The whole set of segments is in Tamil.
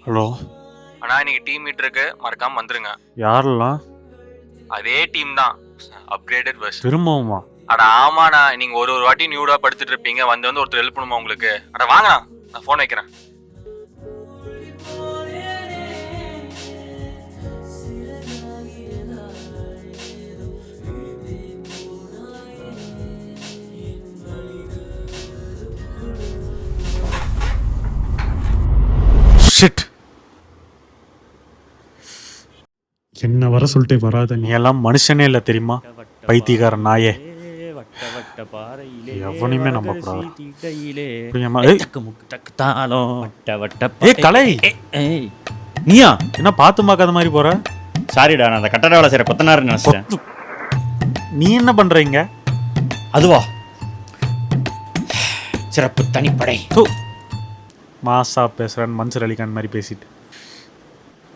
ஹலோ அண்ணா, இன்னைக்கு டீம் மீட் இருக்கு, மறக்காம வந்துருங்க. யாரெல்லாம்? அதே டீம் தான், அப்கிரேடட் வெர்ஷன். திரும்பவுமா? அட ஆமாண்ணா, நீங்க ஒரு வாட்டி நியூடா படுத்துட்டு இருப்பீங்க, வந்து ஒருத்தர் ஹெல்ப் பண்ணுமா உங்களுக்கு? அட வாங்கண்ணா, நான் போன் வைக்கிறேன். ஷிட், என்ன வர சொல்லிட்டு வராத. நீ எல்லாம் மனுஷனே இல்லை தெரியுமா? பைத்தியக்கார நாயே, எவனையுமே நம்ப கூடாது. கலை, நீயா? என்ன பார்த்து பார்க்காத மாதிரி போற? சாரிடா, நான் அந்த கட்டட வேலை செய்யற கொத்தனார் நினைச்சேன். நீ என்ன பண்றீங்க? அதுவா, சிறப்பு தனிப்படை. மாசா பேசுறேன், மன்சூர் அலிகான் மாதிரி பேசிட்டு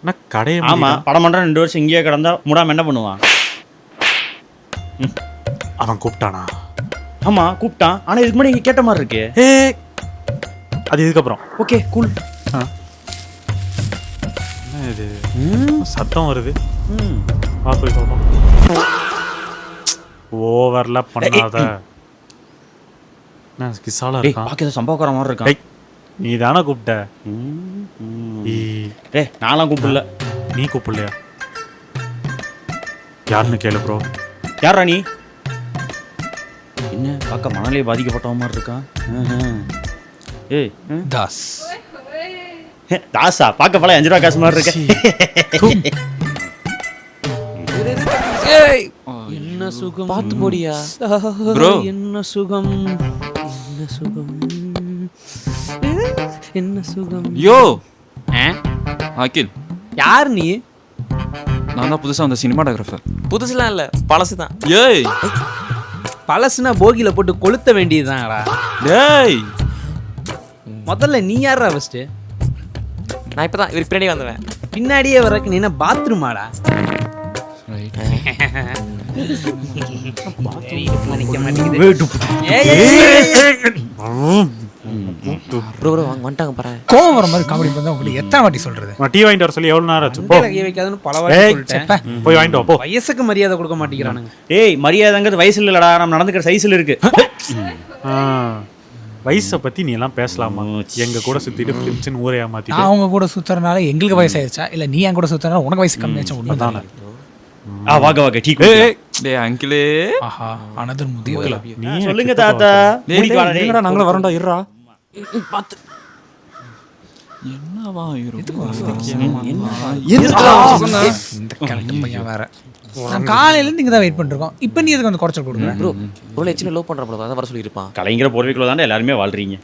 நான் கடையை. ஆமா, படம் பண்ற 2 வருஷம் இங்கேயே கிடந்தா முடாம என்ன பண்ணுவான்? அவன் கூப்பிட்டானா? ஆமா கூப்பிட்டான், ஆனா இதுக்கு முன்னாடி இங்க கேட்ட மாதிரி இருக்கு. அது இதுக்கப்புறம் ஓகே கூல். என்ன இது சத்தம் வருது? வா போய் பார்ப்போம். ஓவர்ல பண்ணாத. என்ன கிசாலா இருக்கான்? பாக்க ஏதோ சம்பவக்கார மாதிரி இருக்கான். நீ தானே கூப்பிட்ட? நான்லாம் கூப்பிடல. நீ கூப்பிடலையா? யாருன்னு கேளு ப்ரோ. யாரா நீ? என்ன பார்க்க மணலே பாதிக்கப்பட்ட மாதிரி இருக்கான். ஏய் தாஸ். தாஸா? பார்க்க பல 5 ரூபா காசு மாதிரி இருக்க. என்ன சுகம் பார்த்து போடியா ப்ரோ. என்ன சுகம், என்ன சுகம், என்ன சுகம். யோ அகில், யார் நீ? நான் தான் புதுசா வந்த சினிமாட்டோகிராஃபர். புதுசுலாம் இல்ல, பழசுதான். ஏய் பழசுனா போகில போட்டு கொளுத்த வேண்டியதுதான்டா. டேய், முதல்ல நீ யாரா ஃபர்ஸ்ட்? நான் இப்பதான் இவருக்கு பின்னாடி வந்தவன். பின்னாடியே வரக்கு நீ என்ன பாத்ரூமாடா? ப்ரோ ப்ரோ வாங்க வந்துட்டாங்க பாரு. கோவம் வர மாதிரி காமெடி பண்ணா உங்களுக்கு எத்தனை வாட்டி சொல்றது? நான் டீ வாங்கிட்டு வர சொல்லி எவ்வளவு நேரம் ஆச்சு? போ வைக்காதுன்னு பல வாட்டி சொல்லிட்டேன். போய் வாங்கிட்டு வா போ. வயசுக்கு மரியாதை கொடுக்க மாட்டேங்கிறானுங்க. ஏய், மரியாதைங்கிறது வயசுல இல்லடா, நம்ம நடந்துக்கிற சைஸ்ல இருக்கு. வயசை பத்தி நீ எல்லாம் பேசலாமா? எங்க கூட சுத்திட்டு ஃப்ரெண்ட்ஸ்னு ஊரே ஏமாத்திட்டு. நான் அவங்க கூட சுத்துறதுனால எங்களுக்கு வயசாயிருச்சா இல்ல நீ என் கூட சுத்துறதுனால உனக்கு வயசு கம்மியாச்சா? உண்மைதானே? வாங்க வாங்க டீ. டேய் அங்கிளே. ஆஹா, அனதர் முதியவள. நீ சொல்லுங்க தாத்தா. என்னடா நாங்களே வரண்டா இருடா. பாத்து என்னவா இந்த கரெக்ட் பையன் வேற. நான் காலையில இருந்து இங்க தான் வெயிட் பண்ணிருக்கோம். இப்போ நீ எதுக்கு வந்து குறைச்சல் கொடுக்குறேன்? ப்ரோ ப்ரோல எச்சின லவ் பண்ற ப்ரோ, அத வர சொல்லி இருப்பான். கலைங்கிற போர்வைக்குள்ள தான் எல்லாரும் வாழ்றீங்க.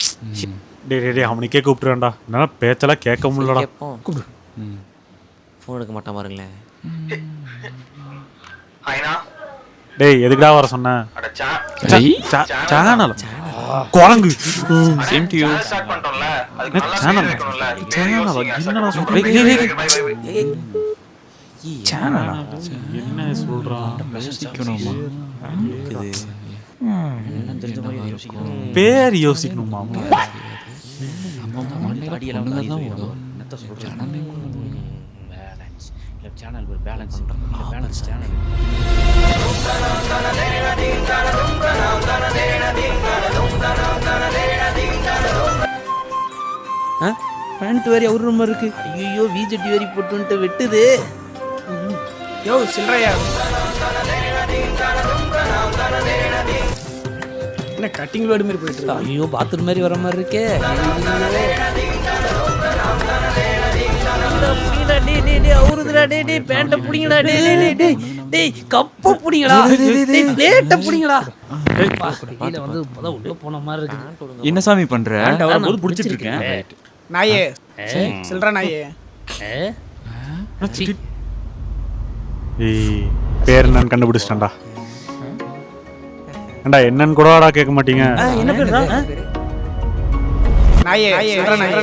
டேய் அவனுக்கே கூப்பிட்டுறேன்டா. என்னால பேச்செல்லாம் கேட்க முடியலடா. கூப்பிடு. ஃபோன் எடுக்க மாட்டான் பாருங்களே. ஹைனா, டேய் எதுக்குடா வர சொன்ன? அட சேனல் குரங்கு. Same to you. ஸ்டார்ட் பண்ணிட்டோம்ல, அதுக்கு நல்லா சேனல் இருக்கணும்ல. என்னடா சொல்ற? சேனலா? என்ன சொல்றான்? யோசிக்கணுமா? எல்லாம் தெரிஞ்ச மாதிரி யோசிக்கணும். பேர் யோசிக்கணுமா? சேனல் ஒரு பேலன்ஸ் பேலன்ஸ் சேனல். பேண்ட் வேற ஒரு ரூம் இருக்கு. ஐயோ விஜெட் வேரி போட்டுட்டு வெட்டுது. யோ சில்றையா, என்ன கட்டிங் லோடு மாதிரி போயிட்டு இருக்கு? ஐயோ பாத்ரூம் மாதிரி வர மாதிரி இருக்கே. அவருதுடா. டேய் பேண்ட புடிங்கடா. டேய் கப்ப புடிங்கடா. டேய் பிளேட்ட புடிங்கடா. கீழ வந்து இப்போதான் உள்ள போன மாதிரி இருக்கு. என்ன சாமி பண்ற? வரும்போது புடிச்சிட்டு இருக்கேன். நாயே, சில்ற நாயே. ஏய் பேர் என்னன்னு கண்டுபிடிச்சிட்டேன்டா. ஏண்டா என்னன்னு கூடடா கேட்க மாட்டீங்க? என்ன பேருடா? நாயே, சில்ற நாயே.